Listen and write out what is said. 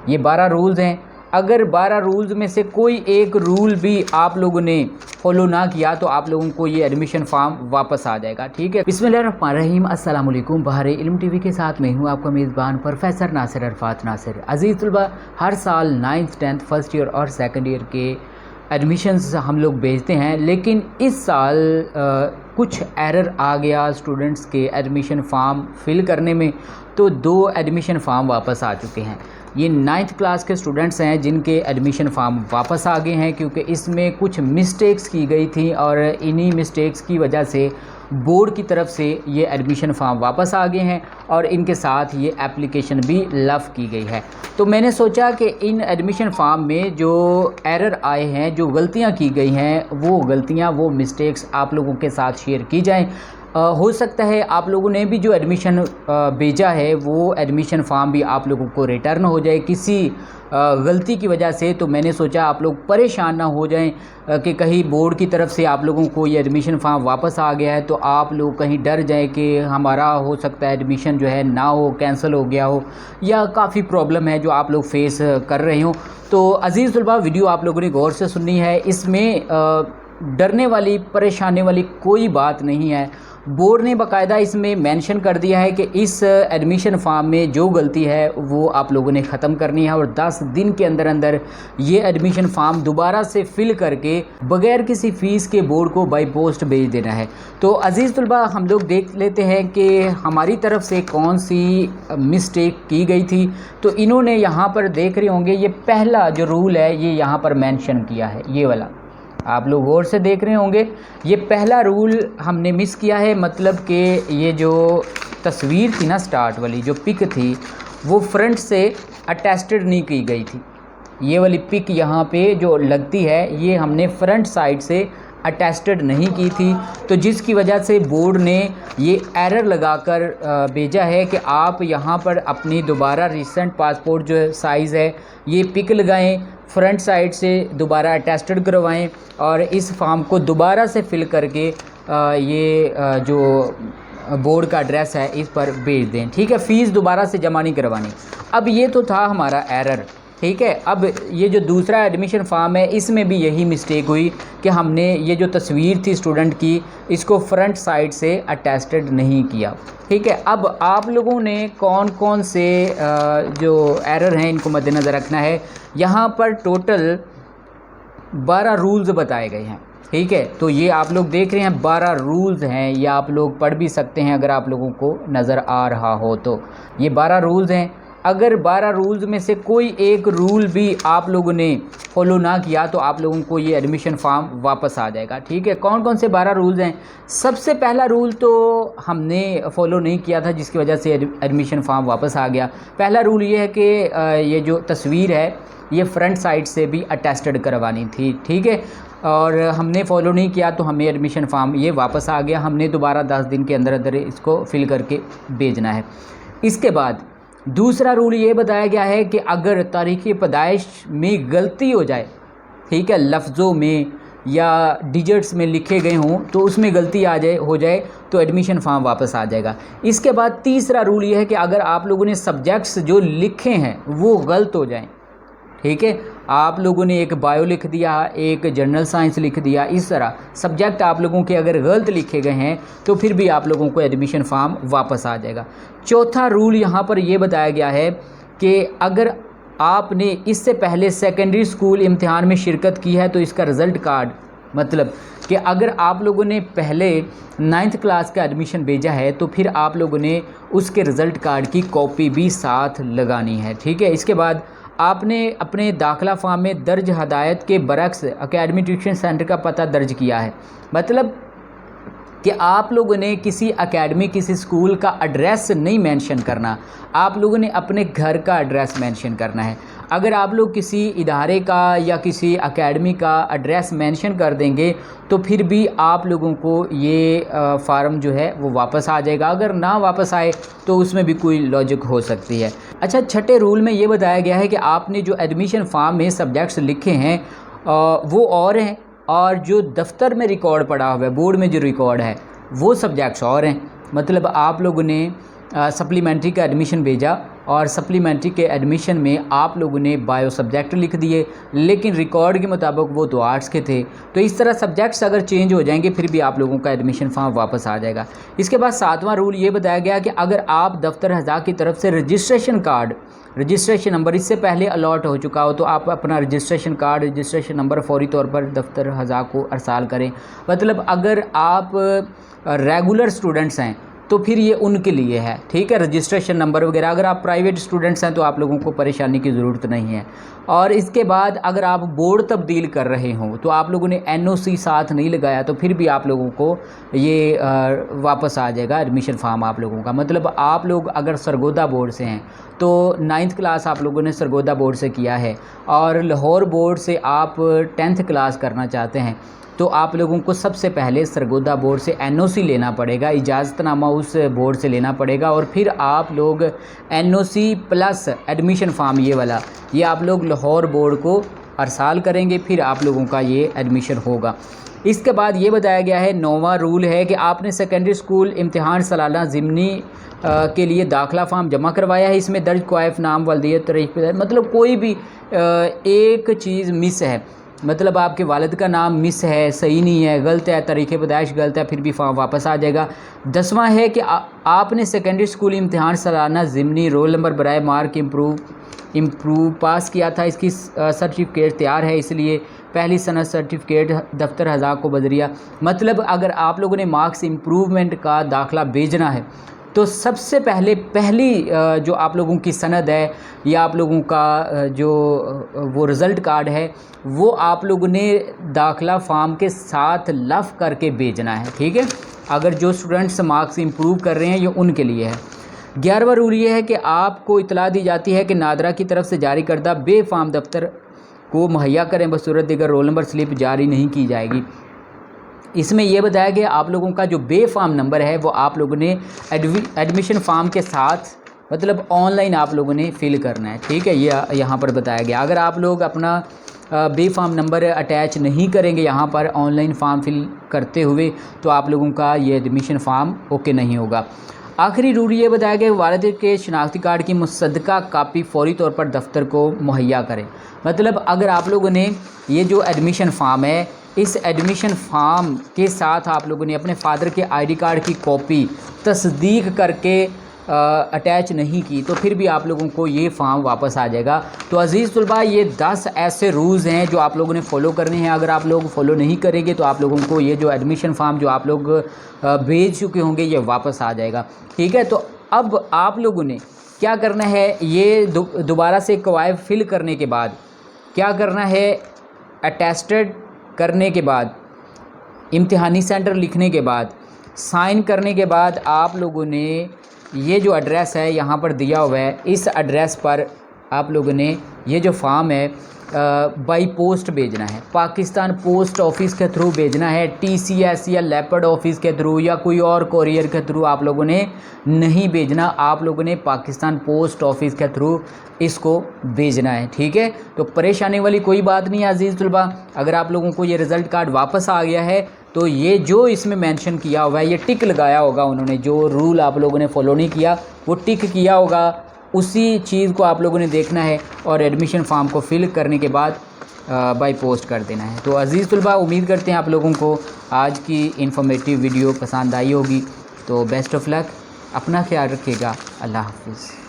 ये 12 रूल्स हैं। अगर 12 रूल्स में से कोई एक रूल भी आप लोगों ने फॉलो ना किया तो आप लोगों को ये एडमिशन फॉर्म वापस आ जाएगा। ठीक है, बिस्मिल्लाहिर्रहमानिर्रहीम, अस्सलाम वालेकुम। बहारे इल्म टीवी के साथ मैं हूँ आपका मेज़बान प्रोफेसर नासिर अरफात नासिर। अज़ीज़ तलबा, हर साल 9th 10th फर्स्ट ईयर और सेकंड ईयर के एडमिशन्स हम लोग भेजते हैं, लेकिन इस साल कुछ एरर आ गया स्टूडेंट्स के एडमिशन फॉर्म फिल करने में, तो 2 एडमिशन फॉर्म वापस आ चुके हैं। ये 9th क्लास के स्टूडेंट्स हैं जिनके एडमिशन फॉर्म वापस आ गए हैं, क्योंकि इसमें कुछ मिस्टेक्स की गई थी और इन्हीं मिस्टेक्स की वजह से बोर्ड की तरफ से ये एडमिशन फॉर्म वापस आ गए हैं और इनके साथ ये एप्लीकेशन भी लफ़ की गई है। तो मैंने सोचा कि इन एडमिशन फॉर्म में जो एरर आए हैं, जो गलतियां की गई हैं, वो गलतियां, वो मिस्टेक्स आप लोगों के साथ शेयर की जाएं। हो सकता है आप लोगों ने भी जो एडमिशन भेजा है वो एडमिशन फॉर्म भी आप लोगों को रिटर्न हो जाए किसी गलती की वजह से। तो मैंने सोचा आप लोग परेशान ना हो जाएं कि कहीं बोर्ड की तरफ से आप लोगों को ये एडमिशन फॉर्म वापस आ गया है तो आप लोग कहीं डर जाएं कि हमारा हो सकता है एडमिशन जो है ना हो, कैंसिल हो गया हो, या काफ़ी प्रॉब्लम है जो आप लोग फेस कर रहे हो। तो अज़ीज़ तलबा, वीडियो आप लोगों ने गौर से सुननी है। इसमें डरने वाली, परेशानी वाली कोई बात नहीं है। बोर्ड ने बाकायदा इसमें मेंशन कर दिया है कि इस एडमिशन फॉर्म में जो गलती है वो आप लोगों ने ख़त्म करनी है और 10 दिन के अंदर अंदर ये एडमिशन फॉर्म दोबारा से फिल करके बग़ैर किसी फ़ीस के बोर्ड को बाई पोस्ट भेज देना है। तो अज़ीज़ तलबा, हम लोग देख लेते हैं कि हमारी तरफ से कौन सी मिस्टेक की गई थी। तो इन्होंने यहाँ पर देख रहे होंगे, ये पहला जो रूल है ये यहाँ पर मेंशन किया है, ये वाला आप लोग गौर से देख रहे होंगे। ये पहला रूल हमने मिस किया है, मतलब कि ये जो तस्वीर थी ना, स्टार्ट वाली जो पिक थी, वो फ्रंट से अटैस्टेड नहीं की गई थी। ये वाली पिक यहाँ पे जो लगती है ये हमने फ्रंट साइड से अटैस्टेड नहीं की थी, तो जिसकी वजह से बोर्ड ने ये एरर लगाकर भेजा है कि आप यहाँ पर अपनी दोबारा रिसेंट पासपोर्ट जो साइज़ है ये पिक लगाएं, फ्रंट साइड से दोबारा अटैस्टेड करवाएं और इस फॉर्म को दोबारा से फिल करके ये जो बोर्ड का एड्रेस है इस पर भेज दें। ठीक है, फ़ीस दोबारा से जमा नहीं करवानी। अब ये तो था हमारा एरर। ठीक है, अब ये जो दूसरा एडमिशन फॉर्म है इसमें भी यही मिस्टेक हुई कि हमने ये जो तस्वीर थी स्टूडेंट की, इसको फ्रंट साइड से अटैस्टेड नहीं किया। ठीक है, अब आप लोगों ने कौन कौन से जो एरर हैं इनको मद्देनज़र रखना है। यहाँ पर टोटल 12 रूल्स बताए गए हैं। ठीक है, तो ये आप लोग देख रहे हैं 12 रूल्स हैं, ये आप लोग पढ़ भी सकते हैं अगर आप लोगों को नज़र आ रहा हो तो। ये 12 रूल्स हैं। अगर 12 रूल्स में से कोई एक रूल भी आप लोगों ने फॉलो ना किया तो आप लोगों को ये एडमिशन फॉर्म वापस आ जाएगा। ठीक है, कौन कौन से 12 रूल्स हैं। सबसे पहला रूल तो हमने फॉलो नहीं किया था जिसकी वजह से एडमिशन फॉर्म वापस आ गया। पहला रूल ये है कि ये जो तस्वीर है ये फ्रंट साइड से भी अटैस्टेड करवानी थी। ठीक है, और हमने फॉलो नहीं किया तो हमें एडमिशन फॉर्म ये वापस आ गया। हमने दोबारा 10 दिन के अंदर अंदर इसको फिल करके भेजना है। इसके बाद दूसरा रूल ये बताया गया है कि अगर तारीख़ पैदाइश में गलती हो जाए, ठीक है, लफ्ज़ों में या डिजिट्स में लिखे गए हों तो उसमें गलती हो जाए तो एडमिशन फॉर्म वापस आ जाएगा। इसके बाद तीसरा रूल ये है कि अगर आप लोगों ने सब्जेक्ट्स जो लिखे हैं वो गलत हो जाएं, ठीक है, आप लोगों ने एक बायो लिख दिया, एक जनरल साइंस लिख दिया, इस तरह सब्जेक्ट आप लोगों के अगर गलत लिखे गए हैं तो फिर भी आप लोगों को एडमिशन फॉर्म वापस आ जाएगा। चौथा रूल यहाँ पर यह बताया गया है कि अगर आपने इससे पहले सेकेंडरी स्कूल इम्तिहान में शिरकत की है तो इसका रिज़ल्ट कार्ड, मतलब कि अगर आप लोगों ने पहले 9th क्लास का एडमिशन भेजा है तो फिर आप लोगों ने उसके रिज़ल्ट कार्ड की कॉपी भी साथ लगानी है। ठीक है, इसके बाद आपने अपने दाखिला फॉर्म में दर्ज हदायत के बरक्स एकेडमी ट्यूशन सेंटर का पता दर्ज किया है, मतलब कि आप लोगों ने किसी एकेडमी, किसी स्कूल का एड्रेस नहीं मेंशन करना, आप लोगों ने अपने घर का एड्रेस मेंशन करना है। अगर आप लोग किसी इदारे का या किसी एकेडमी का एड्रेस मेंशन कर देंगे तो फिर भी आप लोगों को ये फार्म जो है वो वापस आ जाएगा। अगर ना वापस आए तो उसमें भी कोई लॉजिक हो सकती है। अच्छा, छठे रूल में ये बताया गया है कि आपने जो एडमिशन फॉर्म में सब्जेक्ट्स लिखे हैं वो और हैं, और जो दफ्तर में रिकॉर्ड पड़ा हुआ है, बोर्ड में जो रिकॉर्ड है वो सब्जेक्ट्स और हैं। मतलब आप लोगों ने सप्लीमेंट्री का एडमिशन भेजा और सप्लीमेंट्री के एडमिशन में आप लोगों ने बायो सब्जेक्ट लिख दिए, लेकिन रिकॉर्ड के मुताबिक वो तो आर्ट्स के थे। तो इस तरह सब्जेक्ट्स अगर चेंज हो जाएंगे फिर भी आप लोगों का एडमिशन फॉर्म वापस आ जाएगा। इसके बाद 7वां रूल ये बताया गया कि अगर आप दफ्तर हज़ा की तरफ से रजिस्ट्रेशन कार्ड, रजिस्ट्रेशन नंबर इससे पहले अलॉट हो चुका हो तो आप अपना रजिस्ट्रेशन कार्ड, रजिस्ट्रेशन नंबर फौरी तौर पर दफ्तर हज़ा को अरसाल करें। मतलब अगर आप रेगुलर स्टूडेंट्स हैं तो फिर ये उनके लिए है, ठीक है, रजिस्ट्रेशन नंबर वगैरह। अगर आप प्राइवेट स्टूडेंट्स हैं तो आप लोगों को परेशानी की ज़रूरत नहीं है। और इसके बाद अगर आप बोर्ड तब्दील कर रहे हो तो आप लोगों ने NOC साथ नहीं लगाया तो फिर भी आप लोगों को ये वापस आ जाएगा एडमिशन फॉर्म आप लोगों का। मतलब आप लोग अगर सरगोदा बोर्ड से हैं तो 9th क्लास आप लोगों ने सरगोदा बोर्ड से किया है और लाहौर बोर्ड से आप 10th क्लास करना चाहते हैं तो आप लोगों को सबसे पहले सरगोदा बोर्ड से NOC लेना पड़ेगा, इजाज़तनामा उस बोर्ड से लेना पड़ेगा और फिर आप लोग NOC प्लस एडमिशन फॉर्म ये वाला ये आप लोग लाहौर बोर्ड को अरसाल करेंगे, फिर आप लोगों का ये एडमिशन होगा। इसके बाद ये बताया गया है 9वां रूल है कि आपने सेकेंडरी स्कूल इम्तिहान सालाना ज़िमनी के लिए दाखिला फॉर्म जमा करवाया है। इसमें दर्ज क्वाइफ नाम वल्दियत तारीख, मतलब कोई भी एक चीज़ मिस है, मतलब आपके वालिद का नाम मिस है, सही नहीं है, गलत है, तारीख़ पैदाइश गलत है, फिर भी फॉर्म वापस आ जाएगा। 10वां है कि आपने सेकेंडरी स्कूल इम्तिहान सालाना ज़िमनी रोल नंबर बराए मार्क इम्प्रूव पास किया था। इसकी सर्टिफिकेट तैयार है, इसलिए पहली सनद सर्टिफिकेट दफ्तर हज़ा को बदरिया। मतलब अगर आप लोगों ने मार्क्स इम्प्रूवमेंट का दाखिला भेजना है तो सबसे पहली जो आप लोगों की सनद है या आप लोगों का जो वो रिज़ल्ट कार्ड है वो आप लोगों ने दाखिला फॉर्म के साथ लफ करके भेजना है, ठीक है। अगर जो स्टूडेंट्स मार्क्स इम्प्रूव कर रहे हैं ये उनके लिए है। 11वां रूल ये है कि आपको इतला दी जाती है कि नादरा की तरफ से जारी करदा बे फॉर्म दफ्तर को मुहैया करें, बसूरत दीगर रोल नंबर स्लिप जारी नहीं की जाएगी। इसमें यह बताया गया आप लोगों का जो बे फॉर्म नंबर है वो आप लोगों ने एडमिशन फॉर्म के साथ मतलब ऑनलाइन आप लोगों ने फिल करना है, ठीक है। ये यहाँ पर बताया गया। अगर आप लोग अपना बे फॉर्म नंबर अटैच नहीं करेंगे यहाँ पर ऑनलाइन फॉर्म फिल करते हुए तो आप लोगों का ये एडमिशन फॉर्म ओके नहीं होगा। आखिरी रूल ये बताया गया वालिद के शनाख्ती कार्ड की मुसद्दका कापी फौरी तौर पर दफ्तर को मुहैया करें। मतलब अगर आप लोगों ने ये जो एडमिशन फॉर्म है इस एडमिशन फॉर्म के साथ आप लोगों ने अपने फादर के ID कार्ड की कॉपी तस्दीक करके अटैच नहीं की तो फिर भी आप लोगों को ये फॉर्म वापस आ जाएगा। तो अज़ीज़ तलबा ये 10 ऐसे रूल्स हैं जो आप लोगों ने फॉलो करने हैं। अगर आप लोग फॉलो नहीं करेंगे तो आप लोगों को ये जो एडमिशन फॉर्म जो आप लोग भेज चुके होंगे ये वापस आ जाएगा, ठीक है। तो अब आप लोगों ने क्या करना है, ये दोबारा से क्वाइफ फिल करने के बाद क्या करना है, अटेस्टेड करने के बाद, इम्तिहानी सेंटर लिखने के बाद, साइन करने के बाद आप लोगों ने ये जो एड्रेस है यहाँ पर दिया हुआ है इस एड्रेस पर आप लोगों ने ये जो फॉर्म है बाई पोस्ट भेजना है, पाकिस्तान पोस्ट ऑफिस के थ्रू भेजना है। TCS या लेपर्ड ऑफिस के थ्रू या कोई और कोरियर के थ्रू आप लोगों ने नहीं भेजना, आप लोगों ने पाकिस्तान पोस्ट ऑफिस के थ्रू इसको भेजना है, ठीक है। तो परेशानी वाली कोई बात नहीं है अजीज़ तलबा। अगर आप लोगों को ये रिज़ल्ट कार्ड वापस आ गया है तो ये जो इसमें मेंशन किया हुआ है ये टिक लगाया होगा उन्होंने, जो रूल आप लोगों ने फॉलो नहीं किया वो टिक किया होगा, उसी चीज़ को आप लोगों ने देखना है और एडमिशन फॉर्म को फिल करने के बाद बाय पोस्ट कर देना है। तो अज़ीज़ तलबा उम्मीद करते हैं आप लोगों को आज की इन्फॉर्मेटिव वीडियो पसंद आई होगी। तो बेस्ट ऑफ लक, अपना ख्याल रखिएगा, अल्लाह हाफिज़।